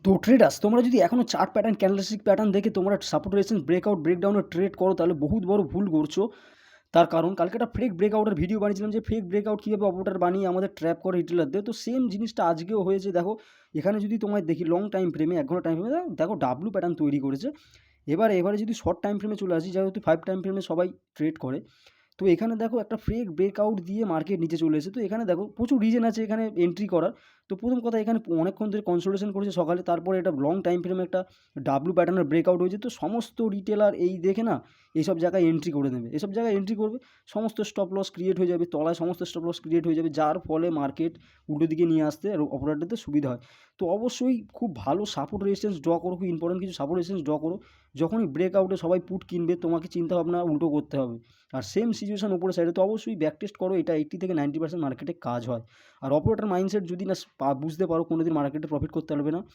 তো ট্রেডার্স তোমরা যদি এখনও চার্ট প্যাটার্ন ক্যান্ডেলস্টিক প্যাটার্ন দেখে তোমরা সাপোর্ট রেজিস্ট্যান্স ব্রেকআউট ব্রেকডাউনে ট্রেড করো তাহলে বহুত বড় ভুল করছো। তার কারণ কালকে একটা ফেক ব্রেকআউটের ভিডিও বানিয়েছিলাম যে ফেক ব্রেকআউট কীভাবে অপারেটর বানিয়ে আমাদের ট্র্যাপ করে রিটেলারদের। তো সেম জিনিসটা আজকেও হয়েছে। দেখো এখানে যদি তোমায় দেখি লং টাইম ফ্রেমে 1 ঘন্টা টাইম ফ্রেমে দেখো ডাব্লু প্যাটার্ন তৈরি করেছে। এবারে যদি শর্ট টাইম ফ্রেমে চলে আসি, যেহেতু 5 টাইম ফ্রেমে সবাই ট্রেড করে, তো এখানে দেখো একটা ফেক ব্রেকআউট দিয়ে মার্কেট নিচে চলে এসেছে। তো এখানে দেখো প্রচুর রিজন আছে এখানে এন্ট্রি করার। তো প্রথম কথা, এখানে অনেকক্ষণ ধরে কনসোলিডেশন করেছে সকালে, তারপরে এটা লং টাইম ফ্রেমে একটা ডাব্লু প্যাটার্নের ব্রেকআউট হয়েছে। তো সমস্ত রিটেলার এই দেখে না এইসব জায়গায় এন্ট্রি করে দেবে, এসব জায়গায় এন্ট্রি করবে, সমস্ত স্টপ লস ক্রিয়েট হয়ে যাবে, তলায় সমস্ত স্টপ লস ক্রিয়েট হয়ে যাবে, যার ফলে মার্কেট উল্টো দিকে নিয়ে আসতে আর অপারেটরদের সুবিধা হয়। তো অবশ্যই খুব ভালো সাপোর্ট রেজিস্ট্যান্স ড্র করো, খুব ইম্পর্টেন্ট কিছু সাপোর্ট রেজিস্ট্যান্স ড্র করো। যখনই ব্রেকআউটে সবাই পুট কিনবে তোমাকে চিন্তাভাবনা উল্টো করতে হবে। আর সেম সিচুয়েশন উপরের সাইডে, তো অবশ্যই ব্যাক টেস্ট করো, এটা 80 থেকে 90% মার্কেটে কাজ হয়। আর অপারেটর মাইন্ডসেট যদি না বুঝতে পারো, কোনোদিন মার্কেটে প্রফিট করতে পারবে না।